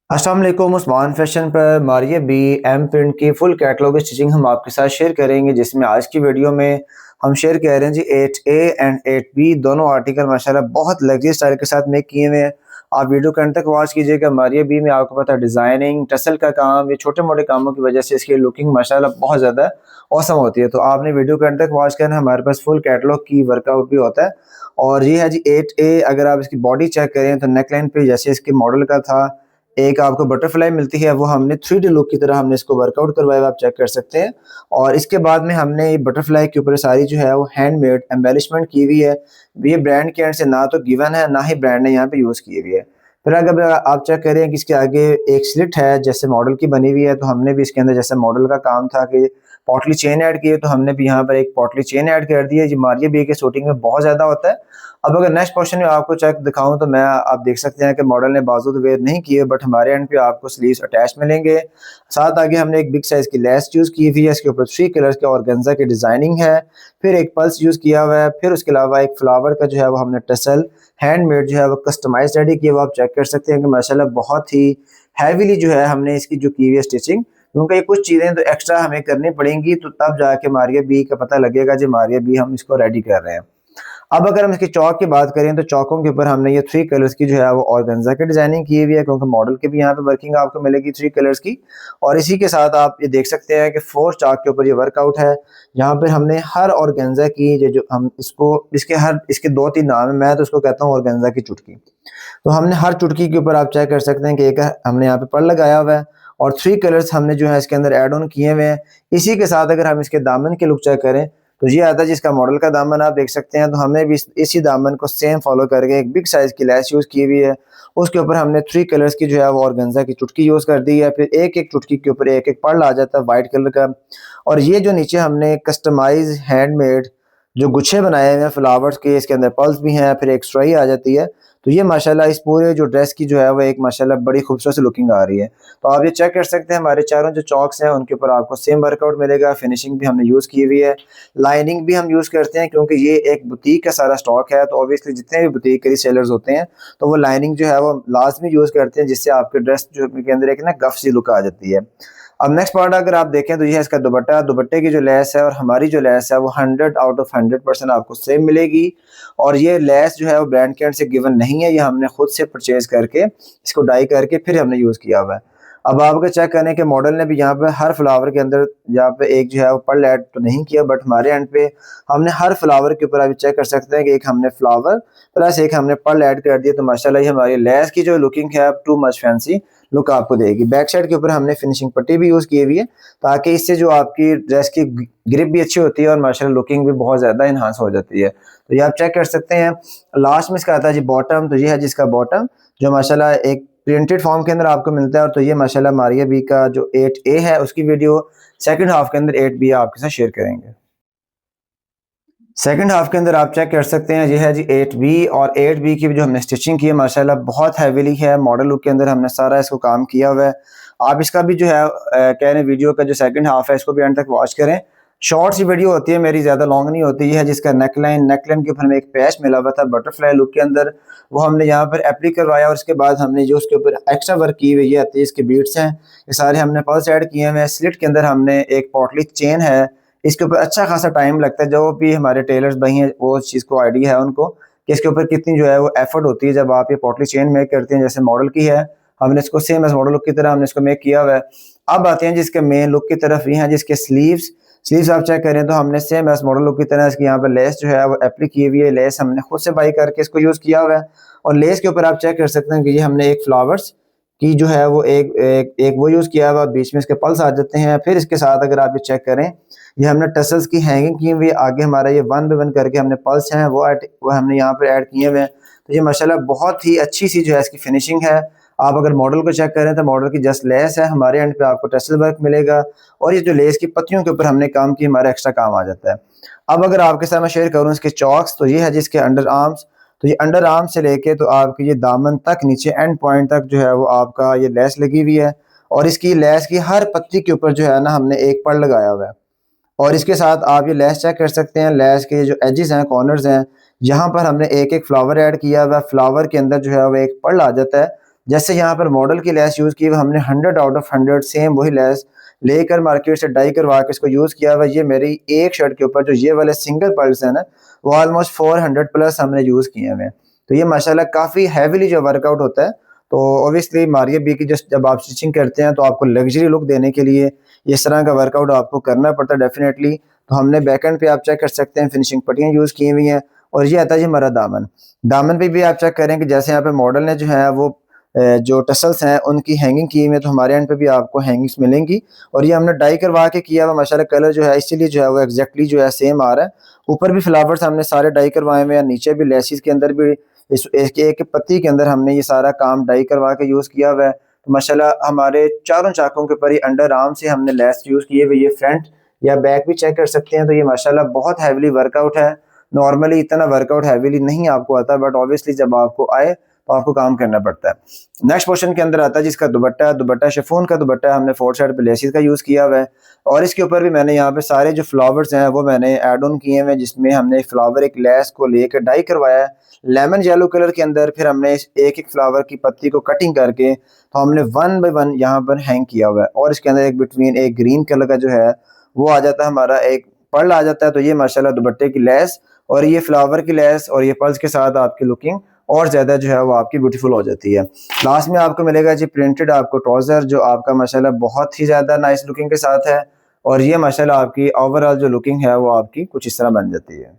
अस्सलाम वालेकुम। उस्मान फैशन पर मारिया बी एम प्रिंट की फुल कैटलॉग स्टिचिंग हम आपके साथ शेयर करेंगे, जिसमें आज की वीडियो में हम शेयर कर रहे हैं जी 8A एंड 8B दोनों आर्टिकल माशाल्लाह बहुत लग्जरी स्टाइल के साथ मेक किए हुए हैं। आप वीडियो के अंत तक वॉच कीजिएगा। मारिया बी में आपको पता है डिज़ाइनिंग टसल का काम, ये छोटे मोटे कामों की वजह से इसकी लुकिंग माशाल्लाह बहुत ज़्यादा औसम होती है। तो आपने वीडियो के अंत तक वॉच करना है। हमारे पास फुल कैटलॉग की वर्कआउट भी होता है। और ये है जी 8A। अगर आप इसकी बॉडी चेक करें तो नेकलाइन पे जैसे इसके मॉडल का था, एक आपको बटरफ्लाई मिलती है, वो हमने 3D लुक की तरह हमने इसको वर्कआउट करवाया हुआ, आप चेक कर सकते हैं। और इसके बाद में हमने ये बटरफ्लाई के ऊपर सारी जो है वो हैंडमेड एम्बेलिशमेंट की हुई है। ये ब्रांड के एंड से ना तो गिवन है, ना ही ब्रांड ने यहाँ पे यूज़ की हुई है। फिर अगर आप चेक करें कि इसके आगे एक स्लिट है जैसे मॉडल की बनी हुई है, तो हमने भी इसके अंदर जैसे मॉडल का काम था कि पॉटली चेन ऐड की है, तो हमने भी यहाँ पर एक पॉटली चेन ऐड कर दी है। जो मारिया बी के शूटिंग में बहुत ज़्यादा होता है। अब अगर नेक्स्ट पोर्शन में आपको चेक दिखाऊं तो मैं आप देख सकते हैं कि मॉडल ने बाजू तो वेयर नहीं किए, बट हमारे एंड पे आपको स्लीव्स अटैच मिलेंगे। साथ आगे हमने एक बिग साइज की लेस यूज़ की हुई है। इसके ऊपर 3 कलर्स के ऑर्गेन्जा की डिजाइनिंग है। फिर एक पल्स यूज़ किया हुआ है। फिर उसके अलावा एक फ्लावर का जो है वो हमने टसल हैंडमेड जो है वो कस्टमाइज रेडी किया, वो आप चेक कर सकते हैं कि माशाल्लाह बहुत ही हैवीली जो है हमने इसकी जो की हुई है स्टिचिंग, क्योंकि ये कुछ चीज़ें तो एक्स्ट्रा हमें करनी पड़ेंगी, तो तब जाके मारिया बी का पता लगेगा जी मारिया बी हम इसको रेडी कर रहे हैं। अब अगर हम इसके चौक की बात करें तो चौकों के ऊपर हमने ये 3 कलर्स की जो है वो ऑर्गेन्जा की डिजाइनिंग की हुई है, क्योंकि मॉडल की भी यहाँ पे वर्किंग आपको मिलेगी 3 कलर्स की। और इसी के साथ आप ये देख सकते हैं कि 4 चाक के ऊपर ये वर्कआउट है। यहाँ पे हमने हर ऑर्गेन्जा की ये जो हम इसको इसके 2-3 नाम है, मैं तो उसको कहता हूँ ऑर्गेन्जा की चुटकी। तो हमने हर चुटकी के ऊपर आप चेक कर सकते हैं कि एक हमने यहाँ पे पड़ लगाया हुआ है और 3 कलर्स हमने जो है इसके अंदर ऐड ऑन किए हुए हैं। इसी के साथ अगर हम इसके दामन की लुक चेक करें तो ये आता है जिसका मॉडल का दामन आप देख सकते हैं। तो हमने भी इसी दामन को सेम फॉलो करके एक बिग साइज की लेस यूज़ की हुई है। उसके ऊपर हमने 3 कलर्स की जो है वो ऑर्गेन्जा की चुटकी यूज़ कर दी है। फिर एक-एक चुटकी के ऊपर एक-एक पर्ल आ जाता है व्हाइट कलर का। और ये जो नीचे हमने कस्टमाइज़ हैंडमेड जो गुच्छे बनाए हुए हैं फ्लावर्स के, इसके अंदर पर्ल्स भी हैं, फिर एक स्ट्राई आ जाती है। तो ये माशाल्लाह इस पूरे जो ड्रेस की जो है वो एक माशाल्लाह बड़ी खूबसूरत सी लुकिंग आ रही है। तो आप ये चेक कर सकते हैं हमारे चारों जो चॉक्स हैं उनके ऊपर आपको सेम वर्कआउट मिलेगा। फिनिशिंग भी हमने यूज़ की हुई है। लाइनिंग भी हम यूज़ करते हैं क्योंकि ये एक बुटीक का सारा स्टॉक है, तो ऑब्वियसली जितने भी बुटीक के रीसेलर्स होते हैं तो वो लाइनिंग जो है वो लाज़मी यूज़ करते हैं, जिससे आपके ड्रेस जो के अंदर एक ना गफ सी लुक आ जाती है। अब नेक्स्ट पार्ट अगर आप देखें तो ये है इसका दुपट्टा। दुपट्टे की जो लेस है और हमारी जो लेस है वो 100 आउट ऑफ 100% आपको सेम मिलेगी। और ये लेस जो है वो ब्रांड के एंड से गिवन नहीं है, ये हमने खुद से परचेज करके इसको डाई करके फिर हमने यूज़ किया हुआ है। अब आप अगर चेक करें कि मॉडल ने भी यहाँ पे हर फ्लावर के अंदर यहाँ पे एक जो है वो पर्ल ऐड तो नहीं किया, बट हमारे एंड पे हमने हर फ्लावर के ऊपर आप चेक कर सकते हैं कि एक हमने फ्लावर प्लस एक हमने पर्ल ऐड कर दिया। तो माशाल्लाह ये हमारी लेस की जो लुकिंग है टू मच फैंसी लुक आपको देगी। बैक साइड के ऊपर हमने फिनिशिंग पट्टी भी यूज़ की हुई है, ताकि इससे जो आपकी ड्रेस की ग्रिप भी अच्छी होती है और माशाल्लाह लुकिंग भी बहुत ज़्यादा इन्हांस हो जाती है। तो ये आप चेक कर सकते हैं। लास्ट में इसका आता है जी बॉटम। तो ये है जिसका बॉटम जो माशाल्लाह एक प्रिंटेड फॉर्म के अंदर आपको मिलता है। और तो ये माशाल्लाह मारिया बी का जो 8A है उसकी वीडियो सेकंड हाफ के अंदर 8B आपके साथ शेयर करेंगे। सेकंड हाफ के अंदर आप चेक कर सकते हैं ये है जी 8B। और 8B की भी जो हमने स्टिचिंग की है माशाल्लाह बहुत हैवीली है। मॉडल लुक के अंदर हमने सारा इसको काम किया हुआ है। आप इसका भी जो है कह रहे वीडियो का जो सेकंड हाफ है इसको भी एंड तक वॉच करें। शॉर्ट सी वीडियो होती है मेरी, ज़्यादा लॉन्ग नहीं होती। ये है जिसका नेकलाइन के ऊपर हमें एक पैच मिला हुआ था बटरफ्लाई लुक के अंदर, वो हमने यहाँ पर एप्ली करवाया। और उसके बाद हमने जो उसके ऊपर एक्स्ट्रा वर्क की हुई है, आती है इसके बीट्स हैं, ये सारे हमने पल्स ऐड किए हुए हैं। स्लिट के अंदर हमने एक पॉटली चेन है, इसके ऊपर अच्छा खासा टाइम लगता है। जो भी हमारे टेलर्स भाई हैं वो इस चीज़ को आइडिया है उनको कि इसके ऊपर कितनी जो है वो एफर्ट होती है जब आप ये पॉटली चेन मेक करते हैं। जैसे मॉडल की है, हमने इसको सेम एज मॉडल लुक की तरह हमने इसको मेक किया हुआ है। अब आते हैं जिसके मेन लुक की तरफ, ये हैं जिसके स्लीव्स आप चेक करें तो हमने सेम एज मॉडल लुक की तरह इसकी यहाँ पर लेस जो है वो एप्ली की हुई है। लेस हमने खुद से बाई करके इसको यूज़ किया हुआ है। और लेस के ऊपर आप चेक कर सकते हैं कि ये हमने एक फ्लावर्स की जो है वो एक वो यूज़ किया हुआ, बीच में इसके पल्स आ जाते हैं। फिर इसके साथ अगर आप ये चेक करें, ये हमने टसल्स की हैंगिंग की हुई, आगे हमारा ये 1 बाय 1 करके हमने पल्स हैं वो हमने यहाँ पे ऐड किए हुए हैं। तो ये माशाल्लाह बहुत ही अच्छी सी जो है इसकी फिनिशिंग है। आप अगर मॉडल को चेक करें तो मॉडल की जस्ट लेस है, हमारे एंड पे आपको टसल वर्क मिलेगा। और ये जो लेस की पत्तियों के ऊपर हमने काम किया, हमारा एक्स्ट्रा काम आ जाता है। अब अगर आपके साथ मैं शेयर करूँ इसके चॉक्स, तो ये है जिसके अंडर आर्म्स। तो ये अंडर आर्म से लेके तो आपके ये दामन तक नीचे एंड पॉइंट तक जो है वो आपका ये लेस लगी हुई है। और इसकी लेस की हर पत्ती के ऊपर जो है ना हमने एक पड़ लगाया हुआ है। और इसके साथ आप ये लेस चेक कर सकते हैं, लेस के जो एजेस हैं, कॉर्नर्स हैं, यहाँ पर हमने एक-एक फ्लावर ऐड किया हुआ है। फ्लावर के अंदर जो है वो एक पर्ल आ जाता है, जैसे यहाँ पर मॉडल की लेस यूज़ की हुई हमने 100 आउट ऑफ 100 सेम वही लेस लेकर मार्केट से डाई करवा के इसको यूज़ किया हुआ। ये मेरी एक शर्ट के ऊपर जो ये वाले सिंगल पर्ल्स है ना, वो ऑलमोस्ट 400 प्लस हमने यूज़ किए हुए हैं। तो ये माशाल्लाह काफ़ी हैवीली जो वर्कआउट होता है, तो ऑब्वियसली मारिया बी की जस्ट जब आप स्टिचिंग करते हैं तो आपको लग्जरी लुक देने के लिए इस तरह का वर्कआउट आपको करना पड़ता है डेफिनेटली। तो हमने बैक एंड पे आप चेक कर सकते हैं फिनिशिंग पट्टियाँ यूज़ की हुई हैं। और ये आता है जी हमारा दामन। दामन पे भी आप चेक करें कि जैसे यहाँ पे मॉडल ने जो है वो जो टसल्स हैं उनकी हैंगिंग की हुई है, तो हमारे एंड पे भी आपको हैंगिंग्स मिलेंगी। और ये हमने डाई करवा के किया हुआ माशाल्लाह, कलर जो है इसीलिए जो है वो एग्जैक्टली जो है सेम आ रहा है। ऊपर भी फ्लावर्स हमने सारे डाई करवाए हुए हैं, नीचे भी लेसिस के अंदर भी इस एक पत्ती के अंदर हमने ये सारा काम डाई करवा के यूज़ किया हुआ है। तो माशाल्लाह हमारे चारों चाकों के ऊपर ये अंडर आर्म से हमने लेस यूज़ किए हुए, ये फ्रंट या बैक भी चेक कर सकते हैं। तो ये माशाल्लाह बहुत हैवीली वर्कआउट है। नॉर्मली इतना वर्कआउट हैवीली नहीं आपको आता, बट ऑब्वियसली जब आपको आए तो आपको काम करना पड़ता है। नेक्स्ट पोर्शन के अंदर आता है जिसका दुपट्टा। दुपट्टा शिफॉन का दुपट्टा, हमने 4 साइड पे लेसिस का यूज़ किया हुआ है। और इसके ऊपर भी मैंने यहाँ पे सारे जो फ्लावर्स हैं वो मैंने ऐड ऑन किए हुए हैं, जिसमें हमने फ्लावर एक लेस को लेकर डाई करवाया है लेमन येलो कलर के अंदर। फिर हमने इस एक एक फ्लावर की पत्ती को कटिंग करके तो हमने 1 बाय 1 यहाँ पर हैंग किया हुआ है। और इसके अंदर एक बिटवीन एक ग्रीन कलर का जो है वो आ जाता है, हमारा एक पर्ल आ जाता है। तो ये माशाल्लाह दुपट्टे की लेस और ये फ्लावर की लेस और ये पर्ल्स के साथ आपकी लुकिंग और ज़्यादा जो है वो आपकी ब्यूटीफुल हो जाती है। लास्ट में आपको मिलेगा जी प्रिंटेड आपको ट्राउज़र, जो आपका माशाल्लाह बहुत ही ज़्यादा नाइस लुकिंग के साथ है। और ये माशाल्लाह आपकी ओवरऑल जो लुकिंग है वो आपकी कुछ इस तरह बन जाती है।